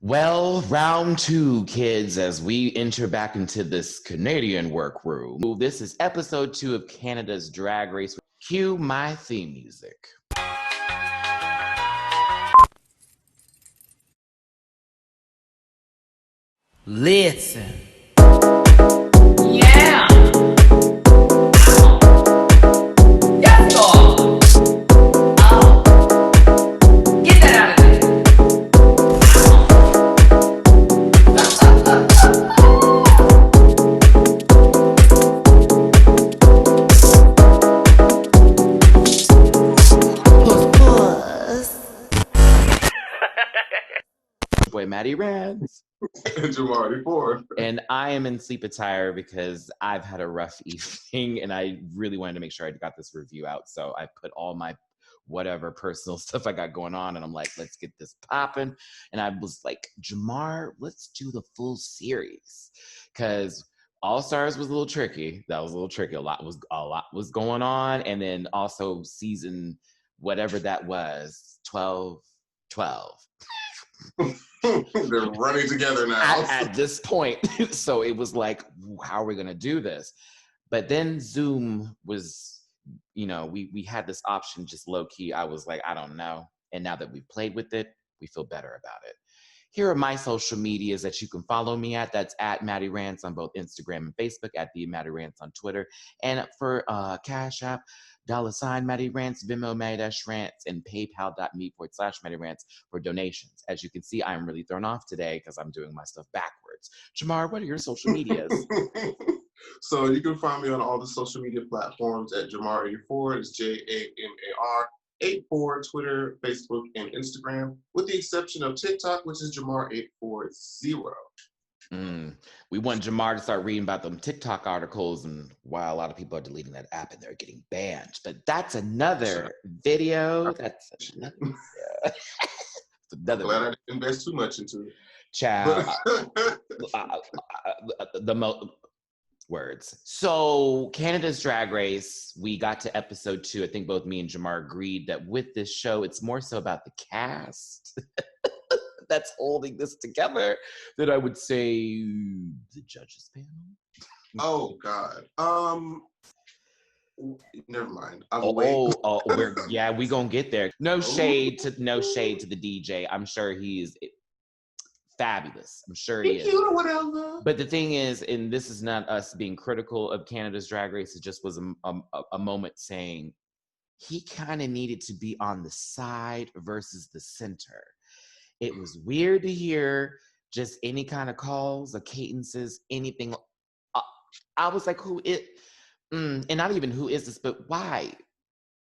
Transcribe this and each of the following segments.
Well, round two, kids, as we enter back into this Canadian workroom. This is episode 2 of Canada's Drag Race. Cue my theme music. Listen. Yeah. Yes, God. Oh. Get that out of there. Boy, Matty Rants. And Jamar 4. And I am in sleep attire because I've had a rough evening and I really wanted to make sure I got this review out. So I put all my whatever personal stuff I got going on and I'm like, let's get this popping. And I was like, Jamar, let's do the full series. Because All Stars was a little tricky. That was a little tricky. A lot was going on. And then also season whatever that was, 12. They're running together now. At this point. So it was like, how are we going to do this? But then Zoom was, we had this option just low key. I was like, I don't know. And now that we've played with it, we feel better about it. Here are my social medias that you can follow me at. That's at MattyRants on both Instagram and Facebook, at the MattyRants on Twitter. And for Cash App, $ MattyRants, Venmo, Matty-Rants, and PayPal.me/MattyRants for donations. As you can see, I'm really thrown off today because I'm doing my stuff backwards. Jamar, what are your social medias? So you can find me on all the social media platforms at Jamar84. It's JAMAR. 84, Twitter, Facebook, and Instagram, with the exception of TikTok, which is Jamar840. We want Jamar to start reading about them TikTok articles, and while a lot of people are deleting that app and they're getting banned. But that's another video. That's another I'm glad I didn't invest too much into it. Child. Words. So Canada's Drag Race, we got to episode 2. I think both me and Jamar agreed that with this show, it's more so about the cast that's holding this together than I would say the judges panel. Oh God. Never mind. We gonna get there. No shade to the DJ. I'm sure he is fabulous. I'm sure he is. Cute or whatever. But the thing is, and this is not us being critical of Canada's Drag Race, it just was a moment saying he kind of needed to be on the side versus the center. It was weird to hear just any kind of calls or cadences, anything. I was like, and not even who is this, but why?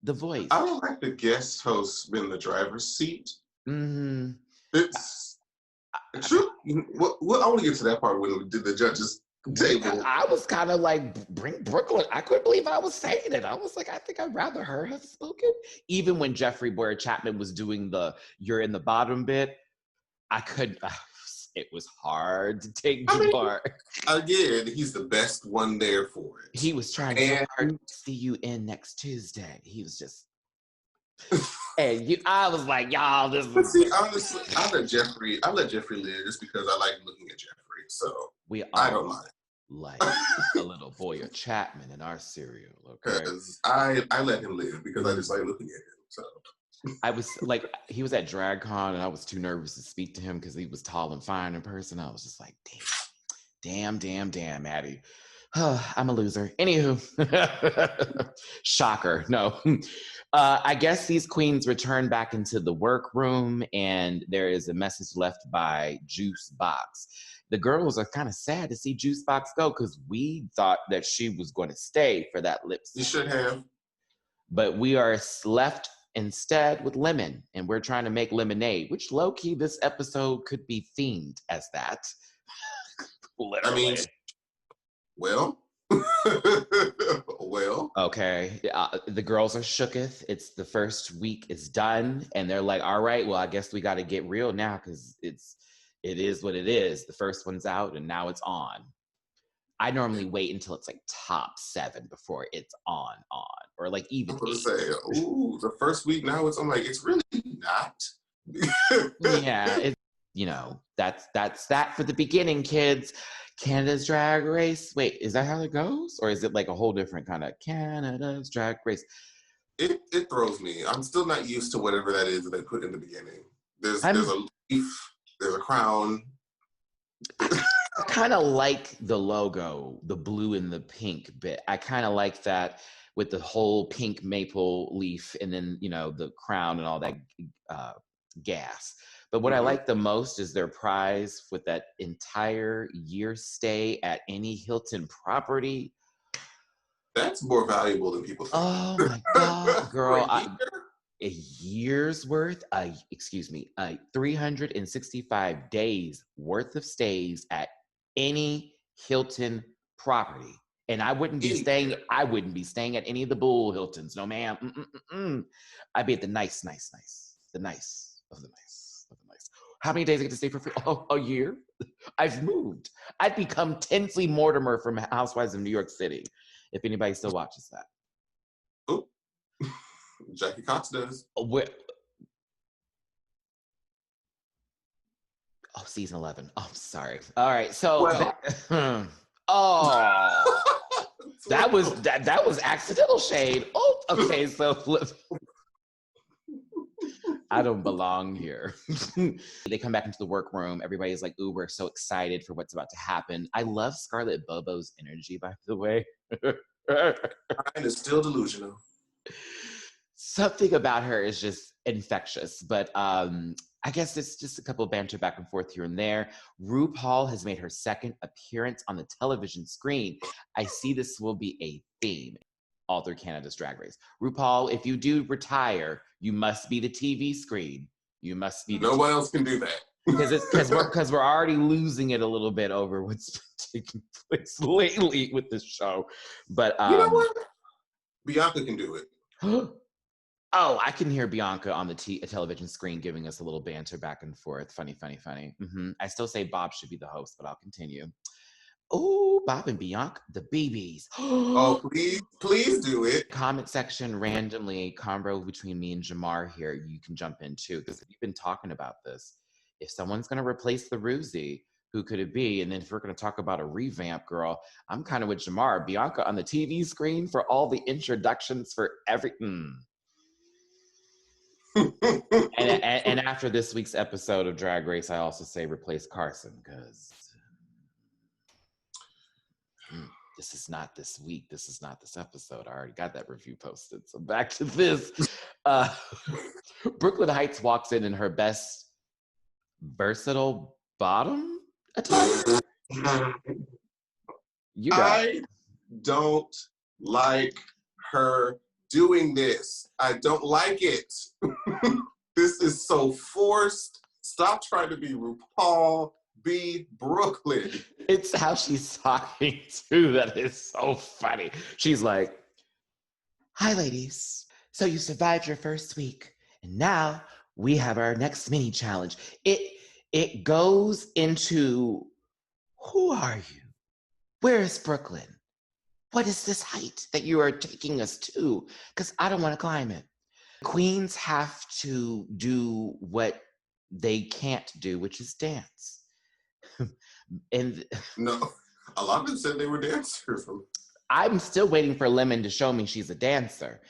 The voice. I don't like the guest host in the driver's seat. Mm-hmm. It's true. I want to get to that part when we did the judges table. I was kind of like, bring Brooklyn. I couldn't believe I was saying it. I was like, I think I'd rather her have spoken. Even when Jeffrey Boyer Chapman was doing the "you're in the bottom" bit, I couldn't. It was hard to take Jamar. Again, he's the best one there for it. He was trying so hard to see you in next Tuesday. He was just. I was like, y'all, this. But see, honestly, I let Jeffrey live just because I like looking at Jeffrey. So I don't mind. Like a little Boyer Chapman in our cereal, okay? Because I let him live because I just like looking at him. So I was like, he was at DragCon and I was too nervous to speak to him because he was tall and fine in person. I was just like, damn, Maddie. I'm a loser. Anywho, shocker. No. I guess these queens return back into the workroom and there is a message left by Juice Box. The girls are kind of sad to see Juice Box go because we thought that she was going to stay for that lip sync. You should have. But we are left instead with Lemon and we're trying to make lemonade, which low-key this episode could be themed as that. Literally. I mean, well. Okay. The girls are shooketh. It's the first week is done and they're like, all right, well, I guess we got to get real now because it is what it is. The first one's out and now it's on. I normally wait until it's like top 7 before it's on, or like even 8. The first week now I'm like, it's really not. Yeah. you know, that's that for the beginning, kids. Canada's Drag Race. Wait, is that how it goes? Or is it like a whole different kind of Canada's Drag Race? It throws me. I'm still not used to whatever that is that they put in the beginning. There's I'm a leaf, there's a crown. I kind of like the logo, the blue and the pink bit. I kind of like that with the whole pink maple leaf and then, you know, the crown and all that gas. But what I like the most is their prize with that entire year stay at any Hilton property. That's more valuable than people think. Oh my God, girl. For a year? A year's worth, 365 days worth of stays at any Hilton property. And I wouldn't be staying at any of the Bull Hiltons. No, ma'am. I'd be at the nice. The nice of the nice of the nice. How many days I get to stay for free? Oh, a year? I've moved. I'd become Tinsley Mortimer from Housewives of New York City, if anybody still watches that. Oh, Jackie Cox does. Season 11. Oh, I'm sorry. All right. So, Well. that was accidental shade. Oh, okay. So I don't belong here. They come back into the workroom. Everybody's like, ooh, we're so excited for what's about to happen. I love Scarlett Bobo's energy, by the way. Mine is still delusional. Something about her is just infectious, but I guess it's just a couple of banter back and forth here and there. RuPaul has made her second appearance on the television screen. I see this will be a theme all through Canada's Drag Race. RuPaul, if you do retire, you must be the TV screen. You must be. No one else can do that. Because we're already losing it a little bit over what's been taking place lately with this show. But you know what? Bianca can do it. Oh, I can hear Bianca on the television screen giving us a little banter back and forth. Funny. I still say Bob should be the host, but I'll continue. Oh, Bob and Bianca, the BBs. Oh, please do it. Comment section randomly, convo between me and Jamar here. You can jump in too, because we've been talking about this. If someone's going to replace the Ruzy, who could it be? And then if we're going to talk about a revamp, girl, I'm kind of with Jamar. Bianca on the TV screen for all the introductions for every... and after this week's episode of Drag Race, I also say replace Carson, because this is not this week. This is not this episode. I already got that review posted. So back to this. Brooklyn Heights walks in her best versatile bottom attire. I don't like her doing this. I don't like it. This is so forced. Stop trying to be RuPaul. Be Brooklyn. It's how she's talking too that is so funny. She's like, "Hi, ladies. So you survived your first week, and now we have our next mini challenge." It goes into, who are you? Where is Brooklyn? What is this height that you are taking us to? Because I don't want to climb it. Queens have to do what they can't do, which is dance. And no, a lot of them said they were dancers. I'm still waiting for Lemon to show me she's a dancer.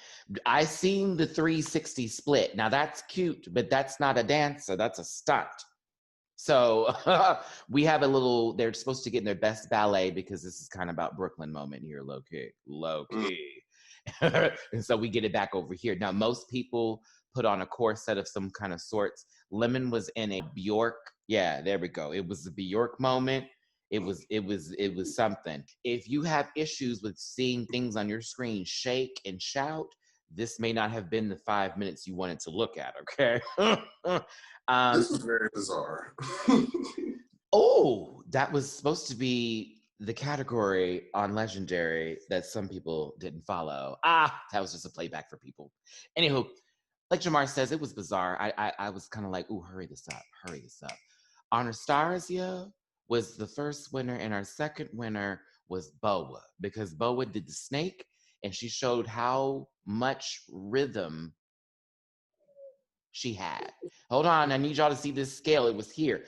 I seen the 360 split. Now that's cute, but that's not a dancer. That's a stunt. So we have a little, they're supposed to get in their best ballet because this is kind of about Brooklyn moment here, low key. And so we get it back over here. Now, most people put on a corset of some kind of sorts. Lemon was in a Bjork. Yeah, there we go. It was a Bjork moment. It was something. If you have issues with seeing things on your screen shake and shout, this may not have been the 5 minutes you wanted to look at, okay? This is very bizarre. Oh, that was supposed to be the category on Legendary that some people didn't follow. That was just a playback for people. Anywho, like Jamar says, it was bizarre. I was kind of like, ooh, hurry this up. Anastasia was the first winner, and our second winner was Boa, because Boa did the snake, and she showed how much rhythm she had. Hold on, I need y'all to see this scale. It was here.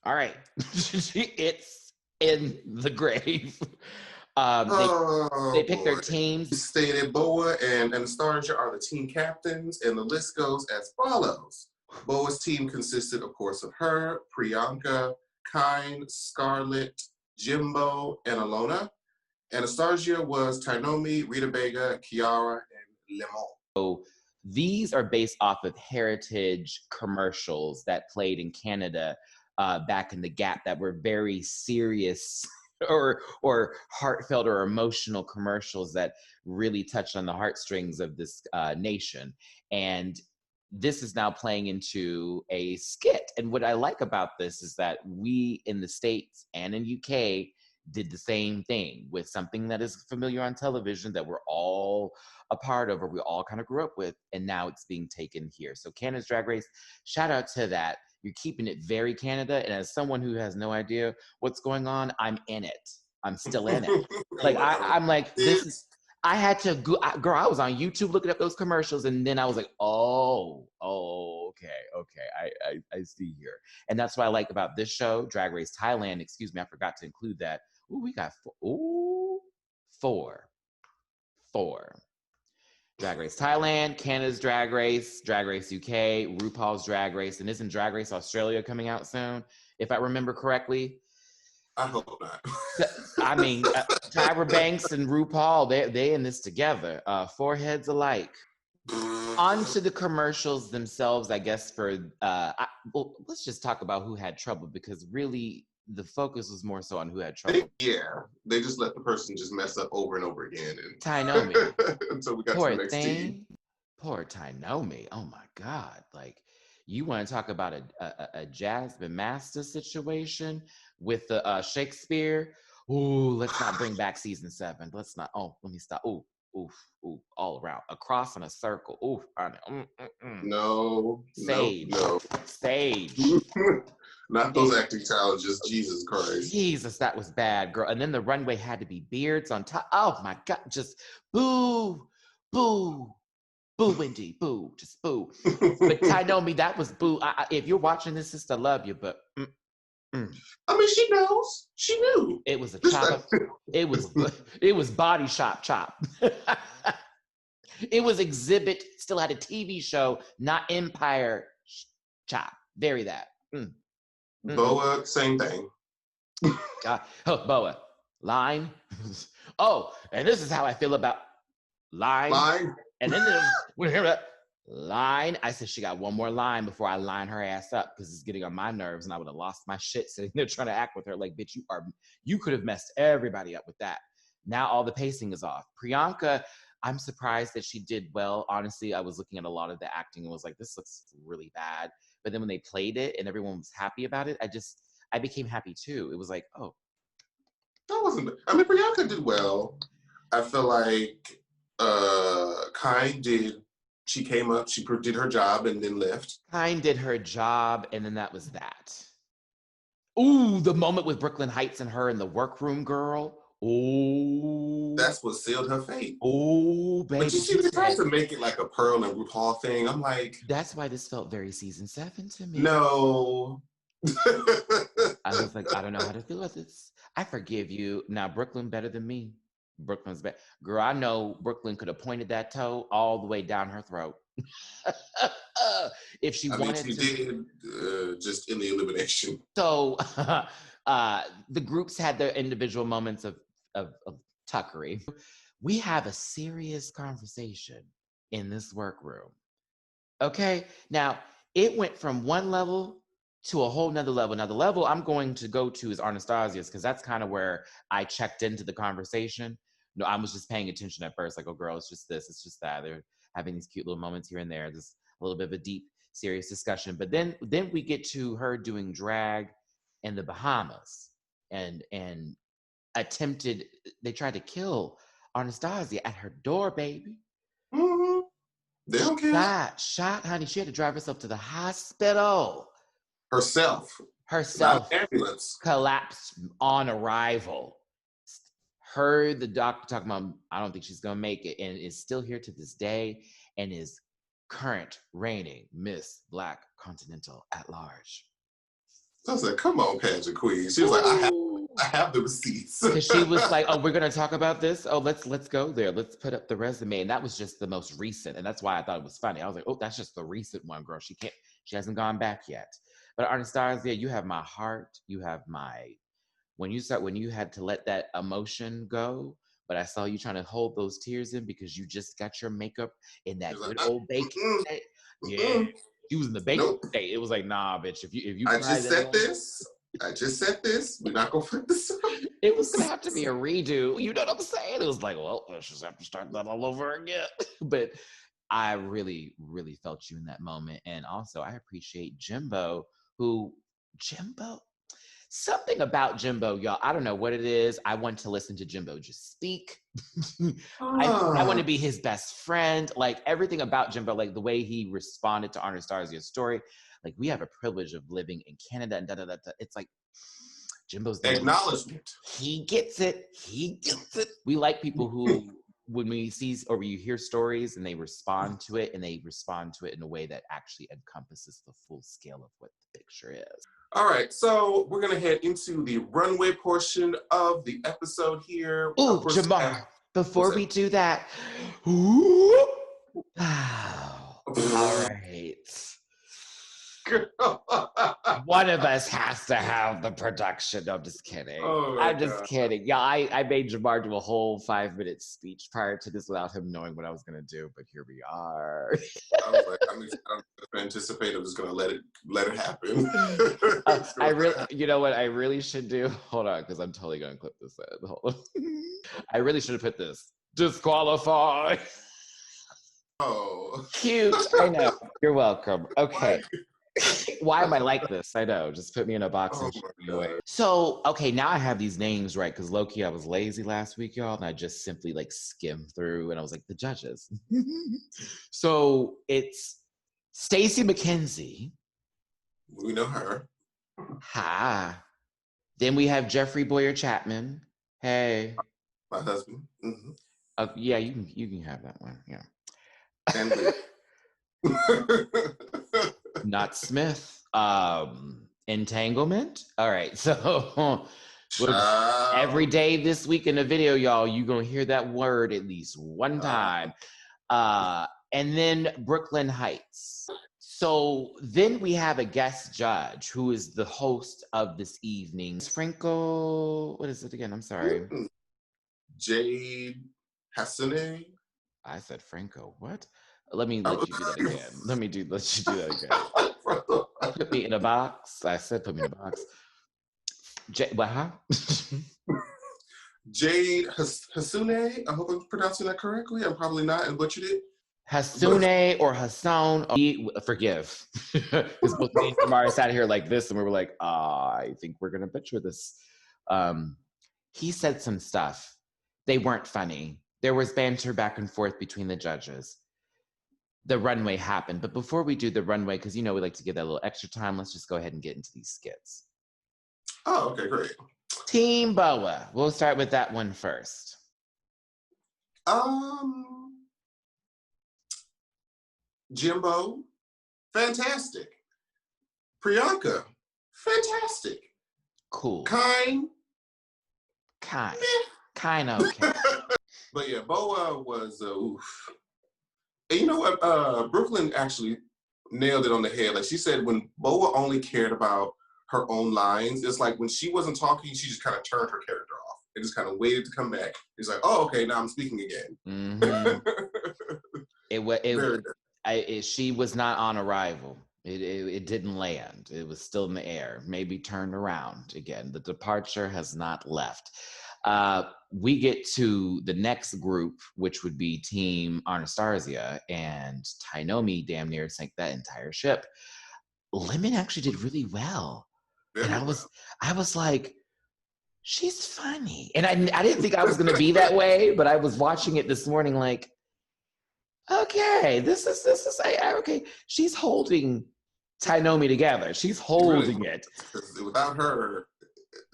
All right. It's in the grave. They picked their teams. Stated Boa and Anastasia are the team captains, and the list goes as follows. Boa's team consisted, of course, of her, Priyanka, Kind, Scarlett, Jimbo, and Alona. Anastasia was Tainomi, Rita Vega, Kiara, and Lemon. So these are based off of heritage commercials that played in Canada back in the Gap that were very serious or heartfelt or emotional commercials that really touched on the heartstrings of this nation. And this is now playing into a skit. And what I like about this is that we in the States and in UK did the same thing with something that is familiar on television that we're all a part of or we all kind of grew up with, and now it's being taken here. So Canada's Drag Race, shout out to that. You're keeping it very Canada, and as someone who has no idea what's going on, I'm in it. I'm still in it. Like I'm like, this is, I had to go, girl, I was on YouTube looking up those commercials, and then I was like, okay, I see here. And that's what I like about this show, Drag Race Thailand. Excuse me, I forgot to include that. Ooh, we got four. Drag Race Thailand, Canada's Drag Race UK, RuPaul's Drag Race, and isn't Drag Race Australia coming out soon, if I remember correctly? I hope not. I mean, Tyra Banks and RuPaul, they in this together, foreheads alike. On to the commercials themselves, I guess, for, well, let's just talk about who had trouble, because really the focus was more so on who had trouble. They just let the person just mess up over and over again. And Tainomi. Until we got Poor to the next team. Poor Tainomi. Oh my God. Like, you want to talk about a Jasmine Master situation with the Shakespeare? Ooh, let's not bring back season 7. Let's not. Oh, let me stop. Ooh, all around. A cross and a circle. Ooh, No. Sage. No. Sage. Not those acting challenges. Jesus Christ. Jesus, that was bad, girl. And then the runway had to be beards on top. Oh my God. Just boo, boo. Boo, Wendy, boo, just boo. But Tainomi, that was boo. If you're watching this, sister, I love you, but I mean, she knows. She knew. it was a chop. It was body chop. It was Exhibit. Still had a TV show, not Empire chop. Very that. Boa, same thing. God. Oh, Boa, line. Oh, and this is how I feel about line. And then when I hear that line, I said she got one more line before I line her ass up, because it's getting on my nerves, and I would have lost my shit sitting there trying to act with her. Like, bitch, you could have messed everybody up with that. Now all the pacing is off. Priyanka, I'm surprised that she did well. Honestly, I was looking at a lot of the acting and was like, this looks really bad. But then when they played it and everyone was happy about it, I became happy too. It was like, oh. That wasn't, I mean, Priyanka did well. I feel like Kind did, she came up, she did her job and then left. Kind did her job, and then that was that. Ooh, the moment with Brooklyn Heights and her in the workroom, girl. Ooh. That's what sealed her fate. Ooh, baby. But you see, they tried to make it like a Pearl and RuPaul thing. I'm like, that's why this felt very season 7 to me. No. I was like, I don't know how to feel about this. I forgive you. Now, Brooklyn better than me. Brooklyn's better. Girl, I know Brooklyn could have pointed that toe all the way down her throat. If she wanted to. She did, just in the elimination. So the groups had their individual moments of tuckery. We have a serious conversation in this workroom. Okay? Now, it went from one level to a whole nother level. Now, the level I'm going to go to is Anastasia's, because that's kind of where I checked into the conversation. No, I was just paying attention at first, like, oh, girl, it's just this, it's just that. They're having these cute little moments here and there. Just a little bit of a deep, serious discussion. But then we get to her doing drag in the Bahamas and attempted, they tried to kill Anastasia at her door, baby. Mm-hmm. They don't care. Shot, honey. She had to drive herself to the hospital. Herself. Herself ambulance. Collapsed on arrival. heard the doctor talking about, I don't think she's gonna make it, and is still here to this day, and is current reigning Miss Black Continental at large. I was like, come on, pageant queen. She was like, I have the receipts. Because she was like, oh, we're gonna talk about this. Oh, let's go there. Let's put up the resume. And that was just the most recent. And that's why I thought it was funny. I was like, oh, that's just the recent one, girl. She hasn't gone back yet. But Anastasia, you have my heart. You have my, when you had to let that emotion go, but I saw you trying to hold those tears in because you just got your makeup in that good old baking state. Yeah. She was in the baking state. It was like, nah, bitch. If you I just said this. We're not gonna flip this up. It was gonna have to be a redo. You know what I'm saying? It was like, well, let's just have to start that all over again. But I really, really felt you in that moment. And also I appreciate Jimbo, something about Jimbo, y'all. I don't know what it is. I want to listen to Jimbo just speak. I want to be his best friend. Like everything about Jimbo, like the way he responded to Anastasia's story. Like we have a privilege of living in Canada and da. It's like Jimbo's acknowledgement. He gets it. We like people who, when we see or we hear stories and they respond to it, and they respond to it in a way that actually encompasses the full scale of what the picture is. All right, so we're gonna head into the runway portion of the episode here. Oh, Jamar, before we do that, ooh, wow. All right. One of us has to have the production. No, I'm just kidding. Oh I'm just kidding. Yeah, I made Jamar do a whole 5-minute speech prior to this without him knowing what I was gonna do, but here we are. I was like, I'm anticipating. I'm just gonna let it happen. I really, you know what I really should do? Hold on, because I'm totally gonna clip this in. Hold on. I really should have put this disqualify. Oh, cute. I know. You're welcome. Okay. Why am I like this? I know. Just put me in a box and shoot me away. So, okay, now I have these names right, because low-key I was lazy last week, y'all, and I just simply like skimmed through, and I was like, the judges. So it's Stacey McKenzie. We know her. Ha. Then we have Jeffrey Boyer Chapman. Hey. My husband. Mm-hmm. Yeah, you can have that one. Yeah. And Not Smith. Entanglement. All right. So every day this week in the video, y'all, you're gonna hear that word at least one time. And then Brooklyn Heights. So then we have a guest judge who is the host of this evening. Sprinkle. What is it again? I'm sorry. Jade Hasune. I said Franco. What? Let you do that again. Let you do that again. Put me in a box. I said put me in a box. Jade Hasune. I hope I'm pronouncing that correctly. I'm probably not and butchered it. Hasune or Hassan. Forgive. Because both me and Tamara sat here like this and we were like, I think we're going to butcher this. He said some stuff. They weren't funny. There was banter back and forth between the judges. The runway happened. But before we do the runway, because we like to give that a little extra time, let's just go ahead and get into these skits. Oh, okay, great. Team Boa. We'll start with that one first. Jimbo, fantastic. Priyanka, fantastic. Cool. Kind of okay. But yeah, Boa was oof. And you know what? Brooklyn actually nailed it on the head. Like she said, when Boa only cared about her own lines, it's like when she wasn't talking, she just kind of turned her character off. It just kind of waited to come back. It's like, oh, okay, now I'm speaking again. Mm-hmm. She was not on arrival. It didn't land. It was still in the air. Maybe turned around again. The departure has not left. We get to the next group, which would be Team Anastasia, and Tainomi damn near sank that entire ship. Lemon actually did really well. And I was like, she's funny. And I didn't think I was going to be that way, but I was watching it this morning like, okay, this is okay. She's holding Tainomi together. She's holding it. Without her,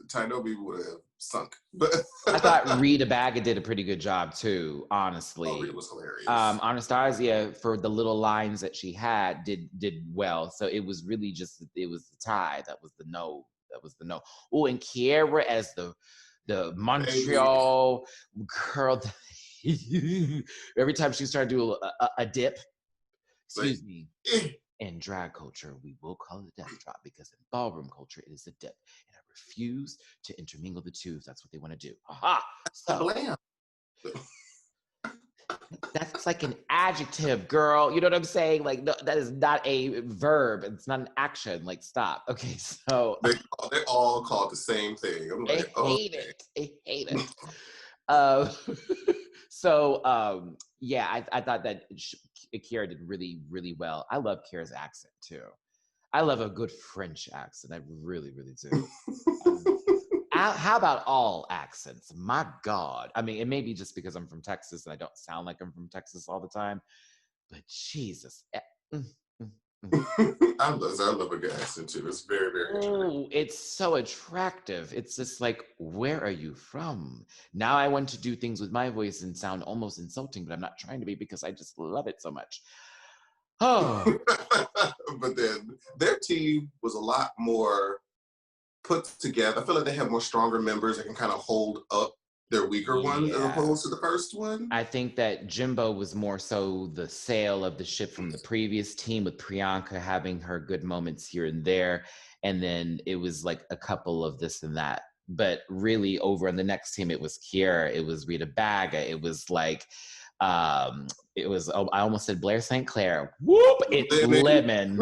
Tainomi would have sunk. But I thought Rita Baga did a pretty good job too, honestly. Rita was hilarious. Anastasia, for the little lines that she had, did well. So it was really just, it was the tie. That was the no. Oh, and Kiara as the Montreal girl. Every time she started to do a dip, excuse me. In drag culture, we will call it a death drop because in ballroom culture, it is a dip. And I refuse to intermingle the two if that's what they want to do. Aha! So, that's like an adjective, girl. You know what I'm saying? Like, no, that is not a verb. It's not an action. Like, stop. Okay, so. They all call it the same thing. I'm like, I hate it. Yeah, I thought that Kiara did really, really well. I love Kiara's accent too. I love a good French accent. I really, really do. How about all accents? My God. I mean, it may be just because I'm from Texas and I don't sound like I'm from Texas all the time, but Jesus. I love a good accent too. It's very, very interesting. It's so attractive. It's just like, where are you from? Now I want to do things with my voice and sound almost insulting, but I'm not trying to be because I just love it so much. Oh. But then their team was a lot more put together. I feel like they have more stronger members that can kind of hold up their weaker ones as opposed to the first one. I think that Jimbo was more so the sail of the ship from the previous team, with Priyanka having her good moments here and there. And then it was like a couple of this and that. But really over on the next team, it was Kiara, it was Rita Baga, it was like, I almost said Blair St. Clair. Whoop, it's Lemon.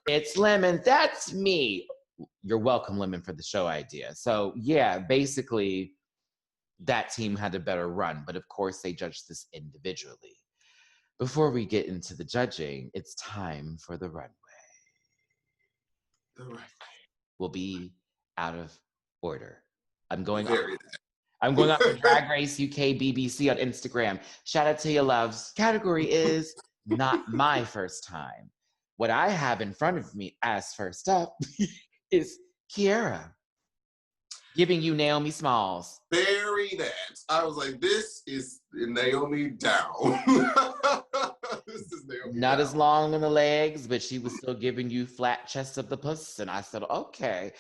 It's Lemon, that's me. You're welcome, Lemon, for the show idea. So yeah, basically, that team had a better run, but of course they judged this individually. Before we get into the judging, it's time for the runway. The runway will be out of order. I'm going off for Drag Race UK BBC on Instagram. Shout out to your loves. Category is not my first time. What I have in front of me as first up is Kiara, giving you Naomi Smalls. Bury that. I was like, this is Naomi down. This is Naomi Not down. as long on the legs, but she was still giving you flat chest of the puss. And I said, okay,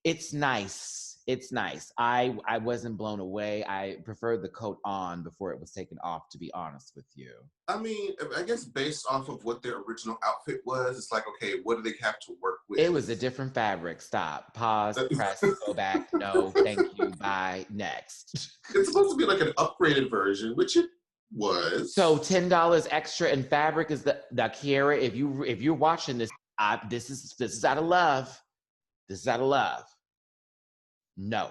it's nice. It's nice. I wasn't blown away. I preferred the coat on before it was taken off, to be honest with you. I mean, I guess based off of what their original outfit was, it's like, okay, what do they have to work with? It was a different fabric. Stop. Pause. Press. Go back. No. Thank you. Bye. Next. It's supposed to be like an upgraded version, which it was. So $10 extra in fabric is the Kiara. If you're watching this, this is out of love. This is out of love. No.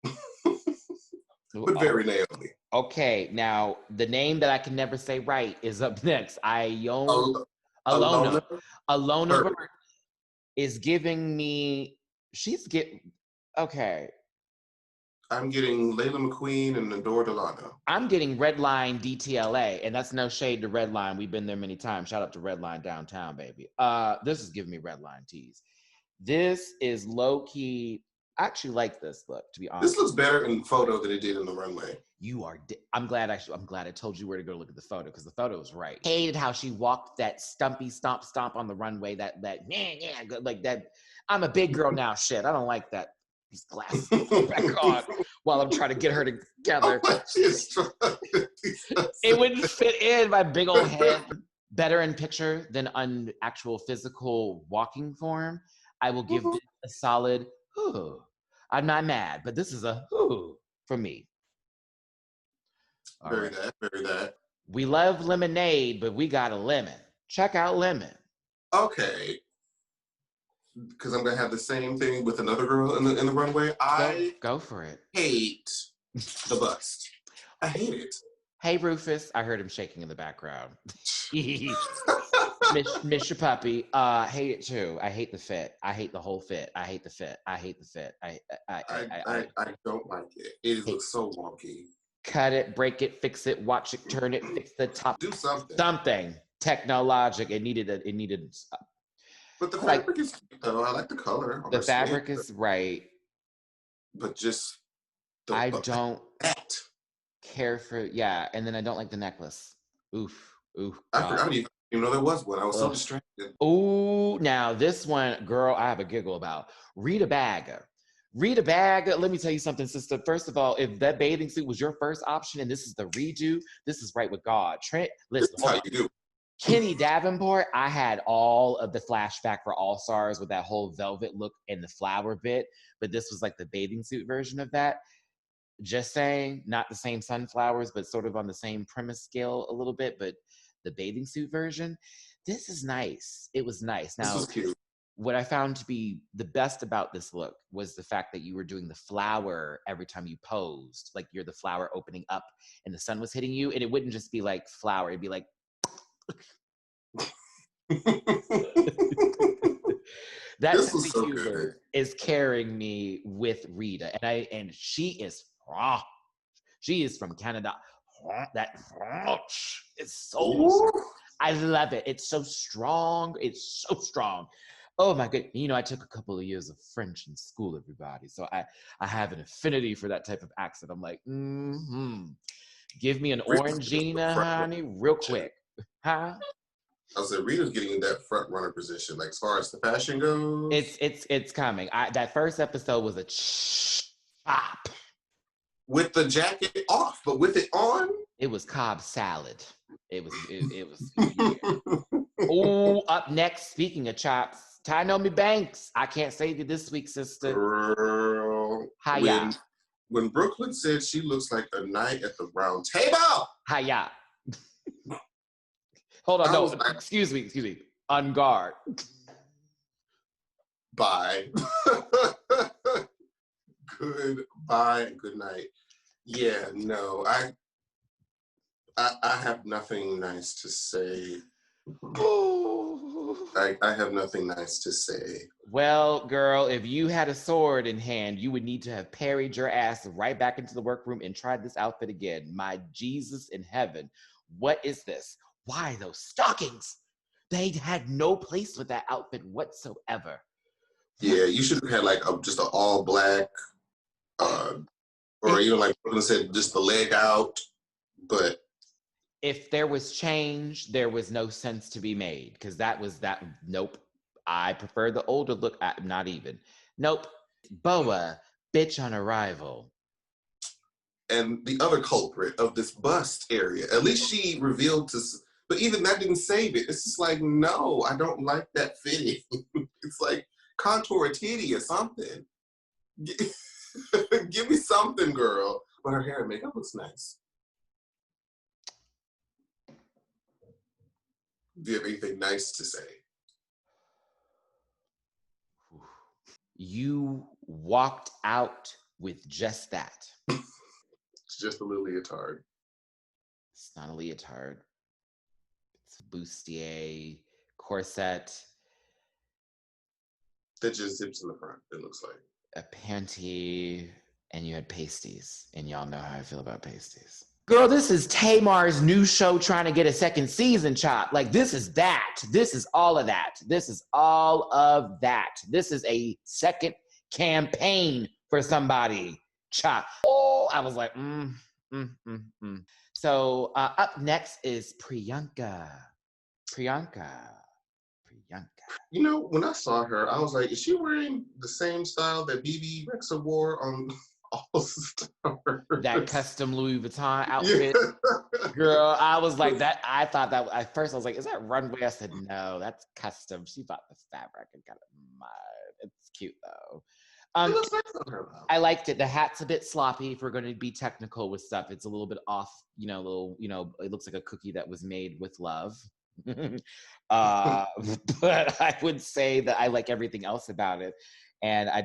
But very Naomi. Okay, now the name that I can never say right is up next. Alona Burke is giving me. Okay. I'm getting Layla McQueen and Adore Delano. I'm getting Redline DTLA, and that's no shade to Redline. We've been there many times. Shout out to Redline downtown, baby. This is giving me Redline tees. This is low key. I actually like this look, to be honest. This looks better in the photo than it did in the runway. I'm glad I told you where to go look at the photo, because the photo was right. Hated how she walked that stumpy stomp on the runway. That like that. I'm a big girl now. Shit, I don't like that. These glasses back on while I'm trying to get her together. It wouldn't fit in my big old head. Better in picture than on actual physical walking form. I will give this a solid. Ooh. I'm not mad, but this is a ooh for me. Bury that. We love lemonade, but we got a lemon. Check out Lemon. Okay. Because I'm gonna have the same thing with another girl in the runway. Go for it. Hate the bust. I hate it. Hey Rufus, I heard him shaking in the background. Miss your puppy. Hate it too. I hate the fit. I hate the whole fit. I hate the fit. I don't like it. It looks so wonky. Cut it, break it, fix it, watch it, turn it, fix the top. Do something. Something technologic. It needed. But the fabric is though. I like the color. The fabric is right. but just I don't that. care for, yeah, and then I don't like the necklace. Oof, I God. forgot. I didn't even know there was one. I was so Ugh. distracted. Oh, now this one, girl, I have a giggle about. Rita Bag. Rita Bag, let me tell you something, sister. First of all, if that bathing suit was your first option and this is the redo, this is right with God. Trent, This listen, is hold how on. you do. Kenny Davenport, I had all of the flashback for All Stars with that whole velvet look and the flower bit, but this was like the bathing suit version of that. Just saying, not the same sunflowers, but sort of on the same premise scale a little bit, but the bathing suit version. This is nice. It was nice. This was Now, cute. what I found to be the best about this look was the fact that you were doing the flower every time you posed. Like you're the flower opening up and the sun was hitting you. And it wouldn't just be like flower, it'd be like, that This sense was of so humor good. is carrying me with Rita. And she is she is from Canada. That is so Ooh. I love it. It's so strong. It's so strong. Oh my good. You know, I took a couple of years of French in school, everybody. So I have an affinity for that type of accent. I'm like, give me an Rita's getting the orangina, front honey, runner real position. quick. Huh? I said Rita's getting in that front runner position. Like as far as the fashion goes, It's coming. That first episode was a chop. with the jacket off, but with it on. It was Cobb salad. It was yeah. Oh, up next, speaking of chops, Tynomi Banks. I can't save you this week, sister. Girl, Hiya. when Brooklyn said she looks like a knight at the round table, Hiya. Hold on, I no, was like, excuse me. On guard. bye. Goodbye, good night. Yeah, no, I have nothing nice to say. I have nothing nice to say. Well, girl, if you had a sword in hand, you would need to have parried your ass right back into the workroom and tried this outfit again. My Jesus in heaven. What is this? Why those stockings? They had no place with that outfit whatsoever. Yeah, you should have had like just an all black, or even like Brooklyn said, just the leg out. But if there was change, there was no sense to be made because that was that. Nope. I prefer the older look. Not even. Nope. Boa, bitch on arrival. and the other culprit of this bust area, at least she revealed to. But even that didn't save it. It's just like, no, I don't like that fitting. It's like contour a titty or something. Give me something, girl. But her hair and makeup looks nice. Do you have anything nice to say? You walked out with just that. It's just a little leotard. It's not a leotard. It's a bustier, corset, That just zips in the front, it looks like. a panty, and you had pasties. And y'all know how I feel about pasties. Girl, this is Tamar's new show trying to get a second season, Chop. Like, this is that. This is all of that. This is all of that. This is a second campaign for somebody, Chop. Oh, I was like, So up next is Priyanka. You know, when I saw her, I was like, is she wearing the same style that BB Rexa wore on All Stars? That custom Louis Vuitton outfit. Yeah. Girl, I was like that. I thought that at first I was like, is that Runway? I said, no, that's custom. She bought the fabric and got it mud. It's cute though. It looks nice on her though. I liked it. The hat's a bit sloppy if we're going to be technical with stuff. It's a little bit off, it looks like a cookie that was made with love. But I would say that I like everything else about it. And I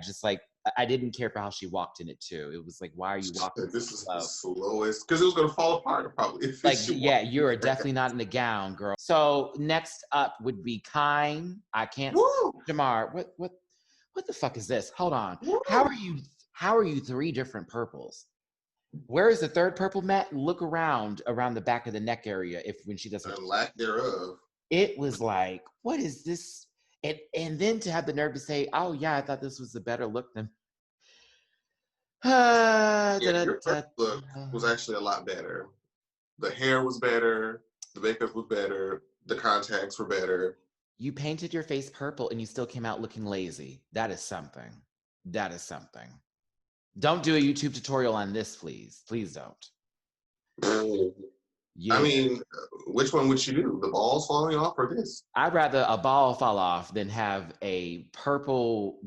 didn't care for how she walked in it too. It was like, why are you walking? This is the slowest, because it was going to fall apart probably. Like, yeah, you're definitely not in the gown, girl. So next up would be Kine. I can't. Woo! Jamar, what the fuck is this? Hold on. Woo! How are you three different purples? Where is the third purple, Matt? Look around the back of the neck area when she does her lack thereof. It was like, what is this? And then to have the nerve to say, oh yeah, I thought this was a better look than Yeah, your first look was actually a lot better. The hair was better. The makeup was better. The contacts were better. You painted your face purple and you still came out looking lazy. That is something. That is something. Don't do a YouTube tutorial on this, please. Please don't. Yeah. I mean, which one would she do? The balls falling off or this? I'd rather a ball fall off than have a purple,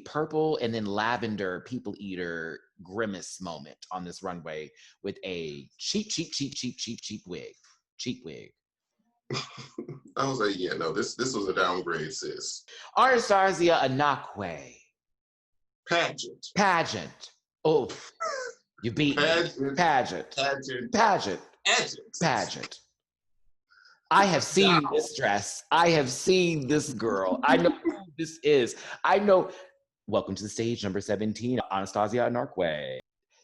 purple and then lavender people eater grimace moment on this runway with a cheap wig. Cheap wig. I was like, yeah, no, this was a downgrade, sis. Anastasia Anakwe. Pageant. Oh, you beat me. Pageant. I have seen this dress. I have seen this girl. I know who this is. I know. Welcome to the stage, number 17, Anastasia Anakwe.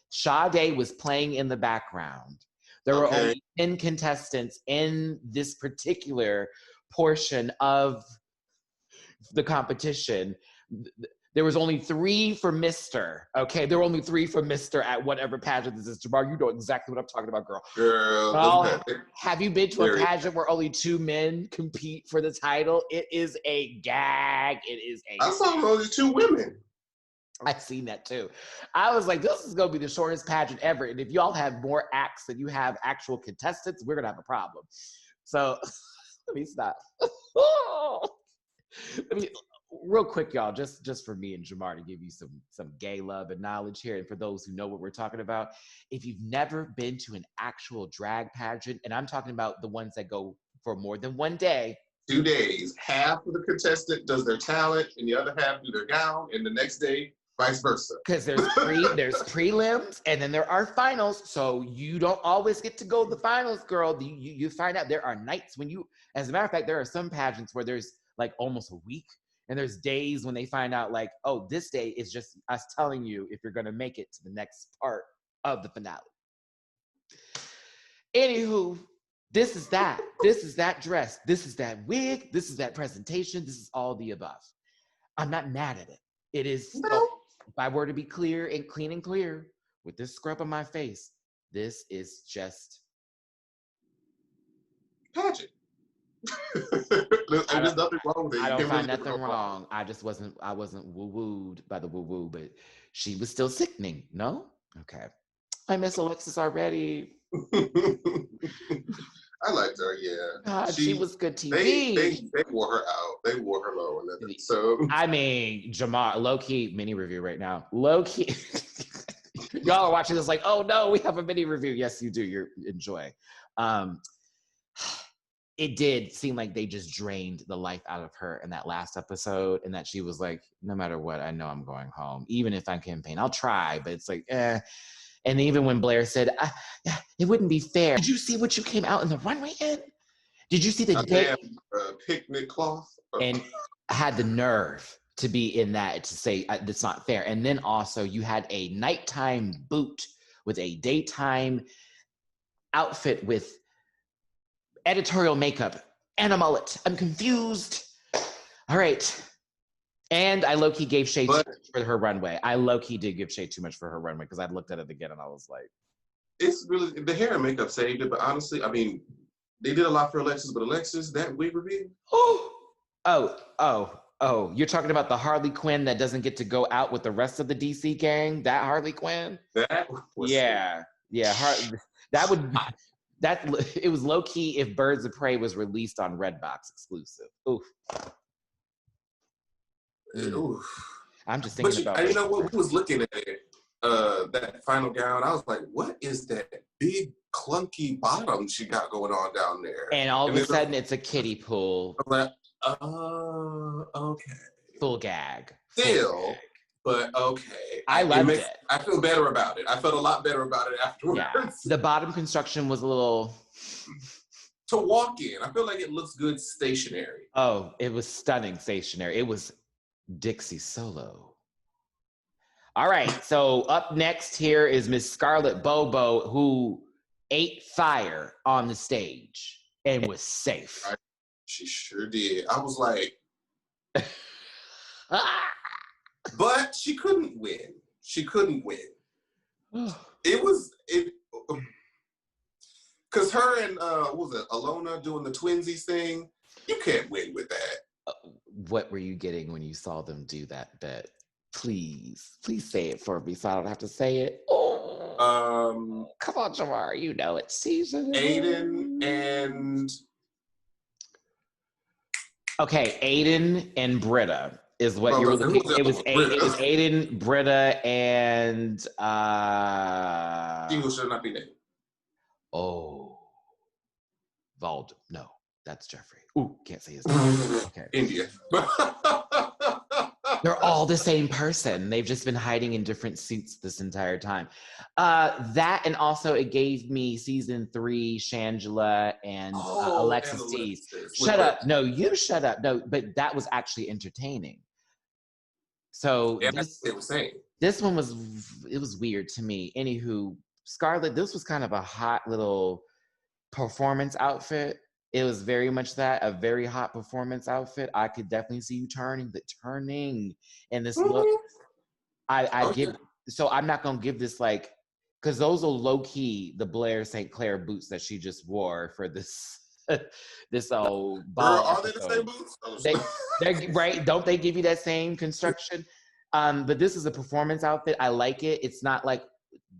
Sade was playing in the background. There were only 10 contestants in this particular portion of the competition. There was only 3 for Mr. Okay, there were only 3 for Mr. at whatever pageant this is. Jamar, you know exactly what I'm talking about, girl. Girl, have you been to a pageant where only 2 men compete for the title? It is a gag. I saw only 2 women. I've seen that too. I was like, this is going to be the shortest pageant ever. And if y'all have more acts than you have actual contestants, we're going to have a problem. So let me stop. Real quick, y'all, just for me and Jamar to give you some gay love and knowledge here. And for those who know what we're talking about, if you've never been to an actual drag pageant, and I'm talking about the ones that go for more than 1 day. 2 days. Half of the contestant does their talent and the other half do their gown, and the next day, vice versa. Because there's prelims and then there are finals. So you don't always get to go to the finals, girl. You find out there are nights when as a matter of fact, there are some pageants where there's like almost a week. And there's days when they find out like, oh, this day is just us telling you if you're going to make it to the next part of the finale. Anywho, this is that. This is that dress. This is that wig. This is that presentation. This is all the above. I'm not mad at it. It is, if I were to be clear and clean and clear with this scrub on my face, this is just pageant. There's nothing wrong with it. I don't find nothing wrong. I wasn't woo-wooed by the woo-woo, but she was still sickening. No? Okay. I miss Alexis already. I liked her, yeah. God, she was good TV. They wore her out. They wore her low. So I mean, Jamar, low-key mini review right now. Low-key. Y'all are watching this like, oh no, we have a mini review. Yes, you do. Enjoy. It did seem like they just drained the life out of her in that last episode, and that she was like, no matter what, I know I'm going home. Even if I'm campaign, I'll try, but it's like, eh. And even when Blair said, it wouldn't be fair. Did you see what you came out in the runway in? Did you see the picnic cloth? And had the nerve to be in that to say, that's not fair. And then also you had a nighttime boot with a daytime outfit with editorial makeup and a mullet. I'm confused. All right. And I low-key gave Shay too much for her runway. I low-key did give Shay too much for her runway because I looked at it again and I was like, it's really, the hair and makeup saved it, but honestly, I mean, they did a lot for Alexis, but Alexis, that wig reveal. Oh, you're talking about the Harley Quinn that doesn't get to go out with the rest of the DC gang? That Harley Quinn? That was it was low key if Birds of Prey was released on Redbox exclusive. Oof. I'm just thinking about. You know what? We was looking at it, that final gown. I was like, "What is that big clunky bottom she got going on down there?" And all of a sudden, it's a kiddie pool. I'm like, okay. Full gag. But okay. I loved it. I feel better about it. I felt a lot better about it afterwards. Yeah. The bottom construction was a little. To walk in, I feel like it looks good stationary. Oh, it was stunning stationary. It was Dixie Solo. All right, so up next here is Miss Scarlett Bobo, who ate fire on the stage and was safe. She sure did. I was like, but she couldn't win. She couldn't win. Because her and what was it, Alona doing the twinsies thing, you can't win with that. What were you getting when you saw them do that bit? Please say it for me so I don't have to say it. Oh, come on, Jamar, you know it. Season. Aiden and... Okay, Aiden and Britta is what you were looking for. It was Aiden, Britta, and... She who should not be named. Oh. Vald. No, that's Jeffrey. Ooh, can't say his name. Okay. India. They're all the same person. They've just been hiding in different suits this entire time. That, and also it gave me season 3 Shangela and Alexis D. Shut up. No, you shut up. No, but that was actually entertaining. So yeah, that's what they were saying. This one was weird to me. Anywho, Scarlett, this was kind of a hot little performance outfit. It was very much that, a very hot performance outfit. I could definitely see you turning in this look. So I'm not gonna give this like, because those are low key the Blair St. Clair boots that she just wore for this this old ball. Girl, are they the same boots? They're right. Don't they give you that same construction? But this is a performance outfit. I like it. It's not like,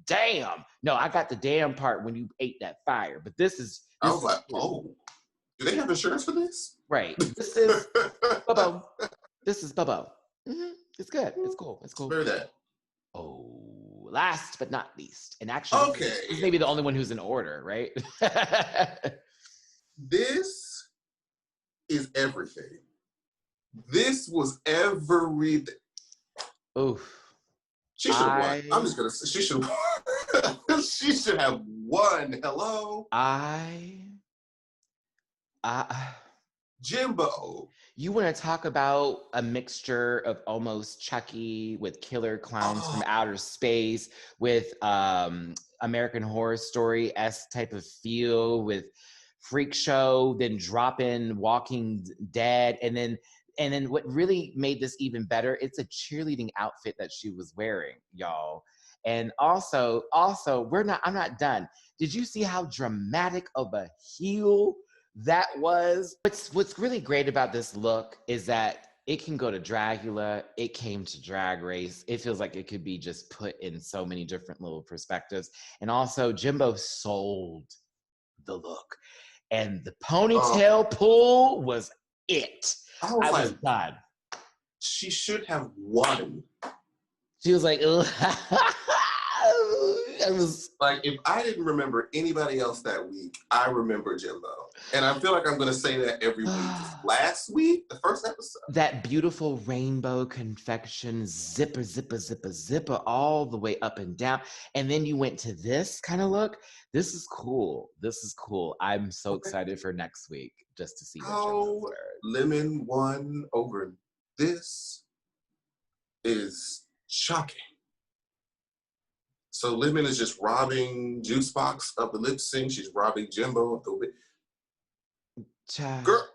damn. No, I got the damn part when you ate that fire. But this is. I was like, oh, do they have insurance for this? Right. This is Bobo. This is Bobo. Mm-hmm. It's good. It's cool. It's cool. Spare that. Oh, last but not least, and actually, this is maybe the only one who's in order, right? This is everything. This was everything. Oof. She should have won. I'm just gonna say she should. She should have won. Hello. Jimbo. You want to talk about a mixture of almost Chucky with killer clowns from outer space with American Horror Story-esque type of feel with Freak Show, then drop in Walking Dead, and then what really made this even better, it's a cheerleading outfit that she was wearing, y'all. And also, I'm not done. Did you see how dramatic of a heel that was? What's really great about this look is that it can go to Dragula. It came to Drag Race. It feels like it could be just put in so many different little perspectives. And also, Jimbo sold the look. And the ponytail pull was it. I was done. She should have won. She was like, ugh. I was like, if I didn't remember anybody else that week, I remember Jimbo. And I feel like I'm going to say that every week. Last week, the first episode. That beautiful rainbow confection, zipper, all the way up and down. And then you went to this kind of look. This is cool. I'm so excited for next week just to see what Jimbo's wearing. Lemon won over this is shocking. So Lemon is just robbing Juicebox of the lip sync. She's robbing Jimbo of the girl.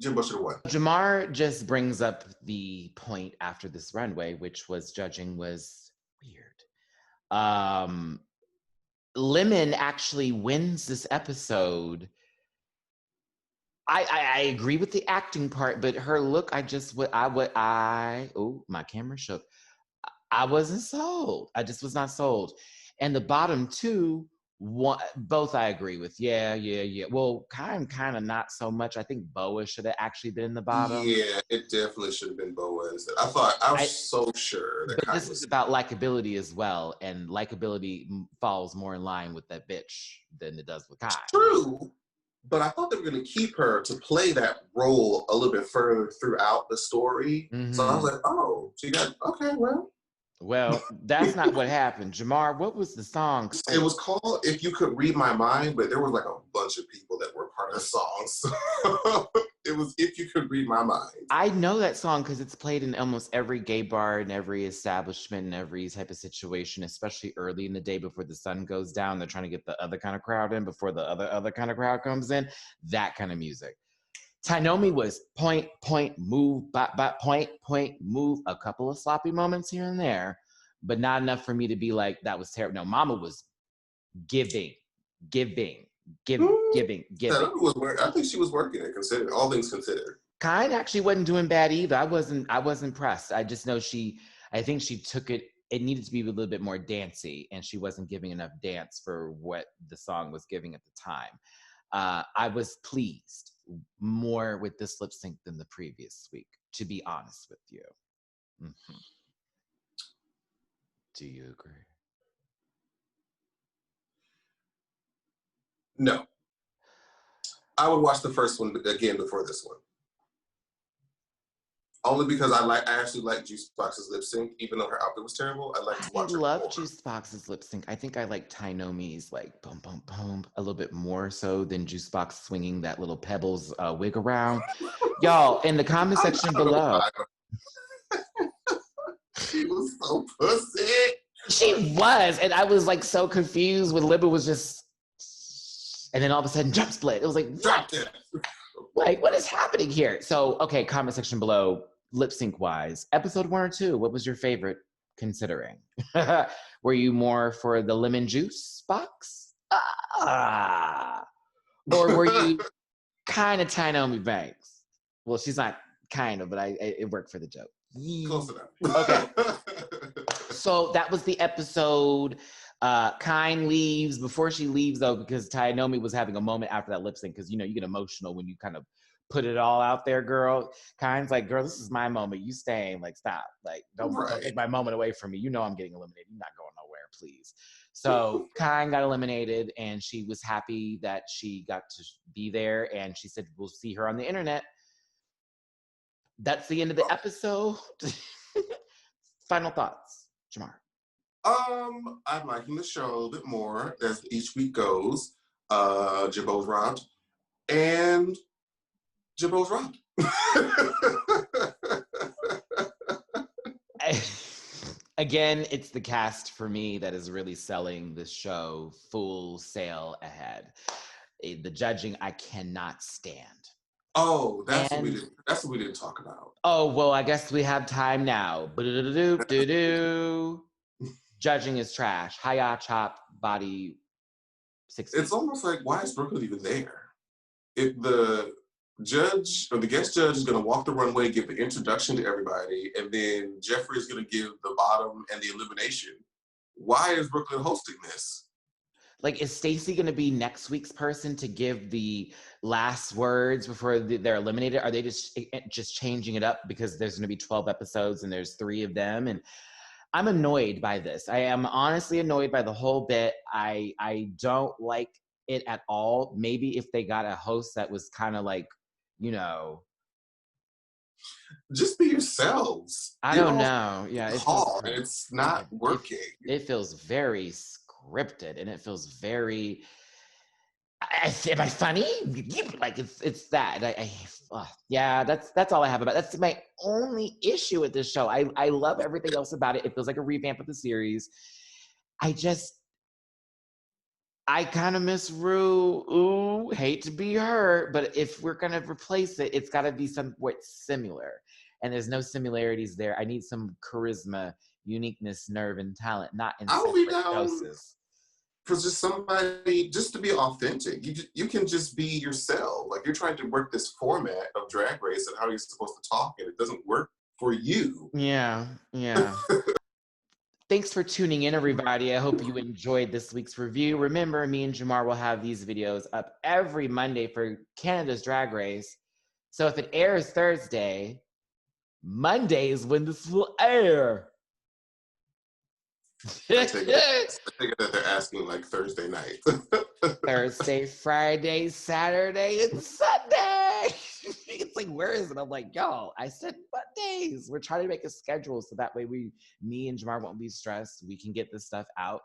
Jimbo should have won. Jamar just brings up the point after this runway, which was judging was weird. Lemon actually wins this episode. I agree with the acting part, but her look, my camera shook. I wasn't sold. I just was not sold. And the bottom two, both I agree with. Yeah. Well, kind of not so much. I think Boa should have actually been in the bottom. Yeah, it definitely should have been Boa instead. I was so sure. But this is about likability as well, and likability falls more in line with that bitch than it does with Kai. True. But I thought they were going to keep her to play that role a little bit further throughout the story. Mm-hmm. So I was like, oh, she got, okay, well. Well, that's not what happened. Jamar, what was the song? It was called If You Could Read My Mind, but there was like a bunch of people that were part of the song. So it was If You Could Read My Mind. I know that song because it's played in almost every gay bar and every establishment and every type of situation, especially early in the day before the sun goes down. They're trying to get the other kind of crowd in before the other kind of crowd comes in. That kind of music. Tainomi was point, move, point, move. A couple of sloppy moments here and there, but not enough for me to be like, that was terrible. No, Mama was giving. Tainomi I think she was working it, considering all things considered. Kind actually wasn't doing bad either. I wasn't impressed. I just know I think she took it needed to be a little bit more dancey, and she wasn't giving enough dance for what the song was giving at the time. I was pleased more with this lip sync than the previous week, to be honest with you. Mm-hmm. Do you agree? No. I would watch the first one again before this one. Only because I actually like Juice Box's lip sync, even though her outfit was terrible. I like to watch her. I love Juice Box's lip sync. I think I like Tainomi's like boom, boom, boom a little bit more so than Juice Box swinging that little Pebbles wig around. Y'all, in the comment section below. She was so pussy. She was, and I was like so confused when Libba was just, and then all of a sudden jump split. It was like, what? Like, what is happening here? So, okay, comment section below, lip sync wise, episode 1 or 2, what was your favorite considering? Were you more for the lemon juice box? Or were you kind of Tainomi Banks? Well, she's not kind of, but it worked for the joke. Close enough. Okay. So that was the episode. Kind leaves. Before she leaves, though, because Tainomi was having a moment after that lip sync, because, you know, you get emotional when you kind of put it all out there, girl. Kind's like, girl, this is my moment. You staying. Like, stop. Like, don't take my moment away from me. You know I'm getting eliminated. You're not going nowhere, please. So Kind got eliminated, and she was happy that she got to be there, and she said, we'll see her on the internet. That's the end of the episode. Final thoughts, Jamar. I'm liking the show a little bit more as each week goes. Jabot's robbed, and Jabot's robbed. Again, it's the cast for me that is really selling this show full sail ahead. The judging, I cannot stand. Oh, that's what we didn't talk about. Oh, well, I guess we have time now. Judging is trash. Hiya chop body 6 feet. It's almost like, why is Brooklyn even there? If the judge or the guest judge is going to walk the runway, give the introduction to everybody, and then Jeffrey is going to give the bottom and the elimination, why is Brooklyn hosting this? Like, is Stacey going to be next week's person to give the last words before they're eliminated? Are they just changing it up because there's going to be 12 episodes and there's 3 of them? And I'm annoyed by this. I am honestly annoyed by the whole bit. I don't like it at all. Maybe if they got a host that was kind of like, you know, just be yourselves. I don't know. Yeah, it's not working. It feels very scripted, and it feels very. Am I funny? Like it's that. Yeah, that's all I have about it. That's my only issue with this show. I love everything else about it. It feels like a revamp of the series. I kind of miss Rue. Ooh, hate to be her, but if we're gonna replace it, it's got to be somewhat similar. And there's no similarities there. I need some charisma, uniqueness, nerve, and talent, not in separate doses. For just somebody, just to be authentic. You can just be yourself. Like, you're trying to work this format of Drag Race and how you're supposed to talk, and it doesn't work for you. Yeah. Thanks for tuning in, everybody. I hope you enjoyed this week's review. Remember, me and Jamar will have these videos up every Monday for Canada's Drag Race. So if it airs Thursday, Monday is when this will air. I take it that they're asking like Thursday night. Thursday, Friday, Saturday, and Sunday. It's like, where is it? I'm like, y'all, I said Mondays. We're trying to make a schedule so that way me and Jamar won't be stressed. We can get this stuff out.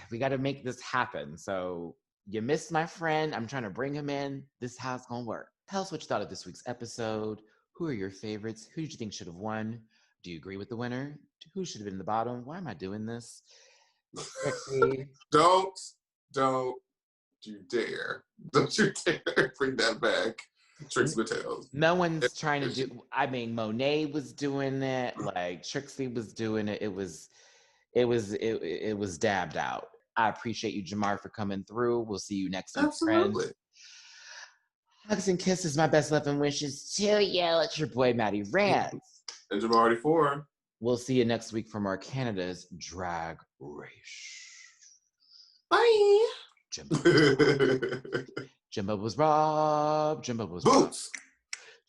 We got to make this happen. So you missed my friend. I'm trying to bring him in. This is how it's going to work. Tell us what you thought of this week's episode. Who are your favorites? Who did you think should have won? Do you agree with the winner? Who should have been in the bottom? Why am I doing this? Don't you dare. Don't you dare bring that back. Tricks Mattel. No one's trying to do. I mean, Monet was doing it. Like Trixie was doing it. It was dabbed out. I appreciate you, Jamar, for coming through. We'll see you next week, Absolutely. friends. Hugs and kisses, my best love and wishes to you. It's your boy, Matty Rants. And Jamar 4. We'll see you next week from our Canada's Drag Race. Bye. Jimbo was robbed. Jimbo was Boots.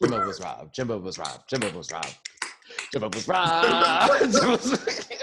robbed. Jimbo was robbed. Jimbo was robbed. Jimbo was robbed. Jimbo was robbed.